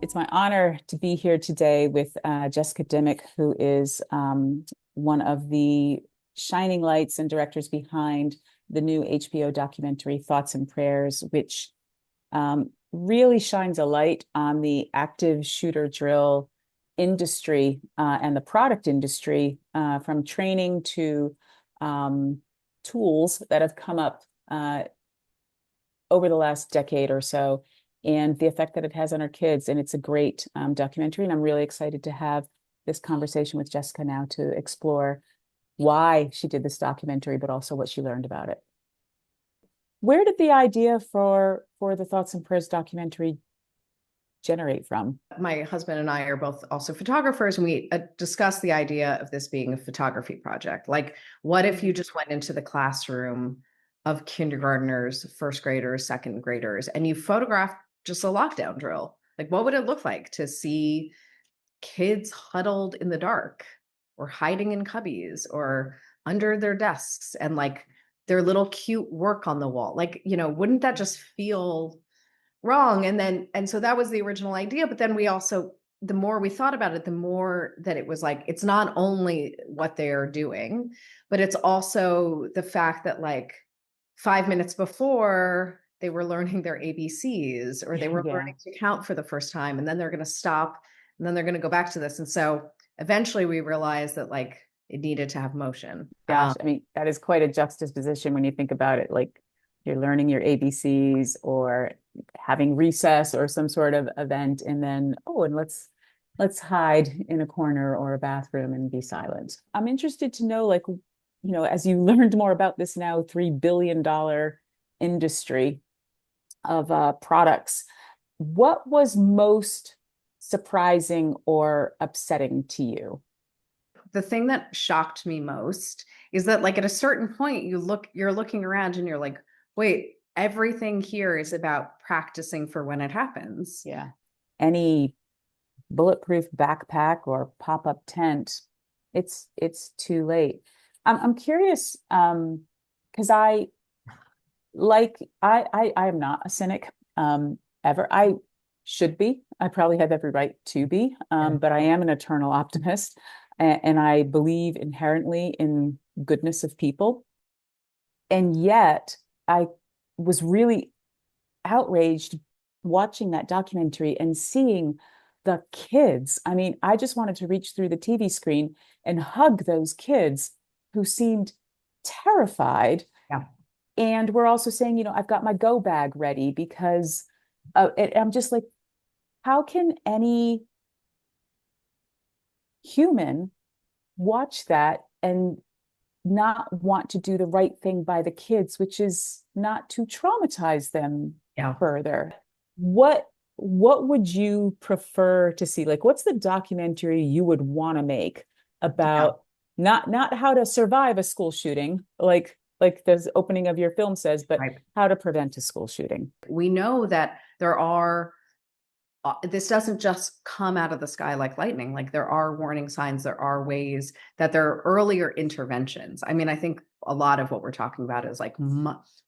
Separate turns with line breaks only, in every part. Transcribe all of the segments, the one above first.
It's my honor to be here today with Jessica Dimmock, who is one of the shining lights and directors behind the new HBO documentary Thoughts and Prayers, which really shines a light on the active shooter drill industry and the product industry, from training to tools that have come up over the last decade or so, and the effect that it has on our kids. And it's a great documentary. And I'm really excited to have this conversation with Jessica now to explore why she did this documentary, but also what she learned about it. Where did the idea for the Thoughts and Prayers documentary generate from?
My husband and I are both also photographers, and we discussed the idea of this being a photography project. Like, what if you just went into the classroom of kindergartners, first graders, second graders, and you photographed just a lockdown drill? Like, what would it look like to see kids huddled in the dark or hiding in cubbies or under their desks and like their little cute work on the wall? Like, wouldn't that just feel wrong? And so that was the original idea. But then we also, the more we thought about it, the more that it was like, it's not only what they're doing, but it's also the fact that like 5 minutes before they were learning their ABCs, or they were learning to count for the first time, and then they're going to stop, and then they're going to go back to this. And so eventually we realized that like it needed to have motion.
Gosh, I mean, that is quite a juxtaposition when you think about it. Like, you're learning your ABCs or having recess or some sort of event, and then, and let's hide in a corner or a bathroom and be silent. I'm interested to know, like, as you learned more about this now $3 billion industry of products, what was most surprising or upsetting to you?
The thing that shocked me most is that like at a certain point you're looking around and you're like, wait, everything here is about practicing for when it happens.
Yeah. Any bulletproof backpack or pop-up tent, it's too late. I'm curious, because I am not a cynic ever. I should be. I probably have every right to be, but I am an eternal optimist, and I believe inherently in goodness of people. And yet I was really outraged watching that documentary and seeing the kids. I mean, I just wanted to reach through the TV screen and hug those kids who seemed terrified.
Yeah.
And we're also saying, I've got my go bag ready because I'm just like, how can any human watch that and not want to do the right thing by the kids, which is not to traumatize them further? What would you prefer to see? Like, what's the documentary you would want to make about not how to survive a school shooting, like the opening of your film says, but how to prevent a school shooting?
We know that there are this doesn't just come out of the sky like lightning. Like, there are warning signs, there are ways that there are earlier interventions. I mean, I think a lot of what we're talking about is like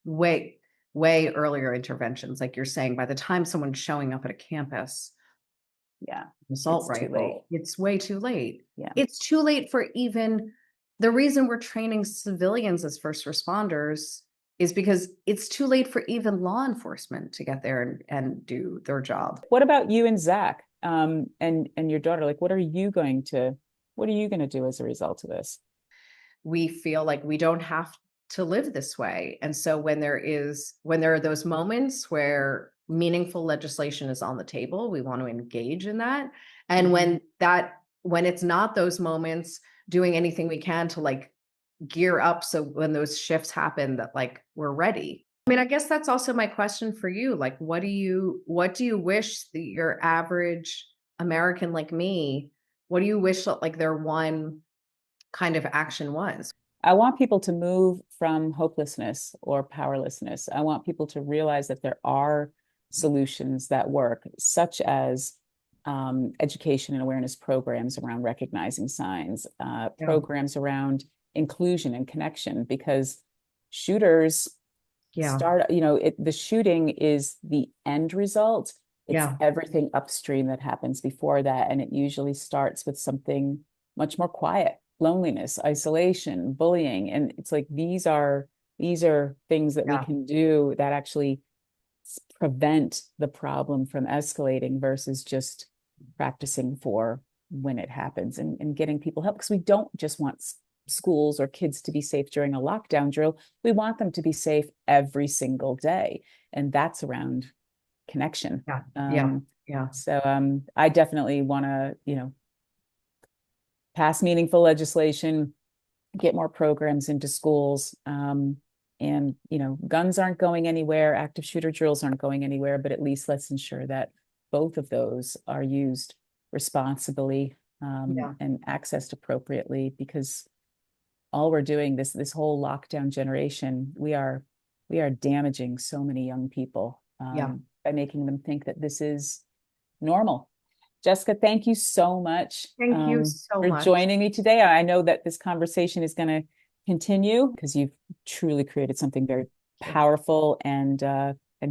way earlier interventions. Like you're saying, by the time someone's showing up at a campus, assault rifle, it's way too late.
Yeah.
It's too late for even the reason we're training civilians as first responders is because it's too late for even law enforcement to get there and do their job.
What about you and Zach, and your daughter? Like, what are you going to do as a result of this?
We feel like we don't have to live this way. And so when there are those moments where meaningful legislation is on the table, we want to engage in that. And when it's not those moments, doing anything we can to like gear up so when those shifts happen that like we're ready. I mean, I guess that's also my question for you. Like, what do you wish that your average American like me, what do you wish that like their one kind of action was?
I want people to move from hopelessness or powerlessness. I want people to realize that there are solutions that work, such as education and awareness programs around recognizing signs, programs around inclusion and connection, because shooters start, the shooting is the end result. It's
Yeah.
everything upstream that happens before that. And it usually starts with something much more quiet, loneliness, isolation, bullying. And it's like these are things that we
Yeah.
can do that actually prevent the problem from escalating versus just practicing for when it happens, and getting people help, because we don't just want schools or kids to be safe during a lockdown drill. We want them to be safe every single day. And that's around connection.
Yeah. Yeah.
Um,
Yeah.
so I definitely want to, pass meaningful legislation, get more programs into schools. And guns aren't going anywhere, active shooter drills aren't going anywhere, but at least let's ensure that both of those are used responsibly,
Yeah.
and accessed appropriately, because all we're doing, this whole lockdown generation, we are damaging so many young people,
Yeah.
by making them think that this is normal. Jessica, thank you so much,
Thank you so
for
much.
joining me today. I know that this conversation is going to continue because you've truly created something very
Thank you.
powerful and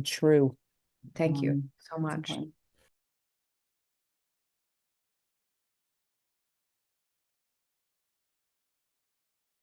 true.
Thank you so
It's
much.
important.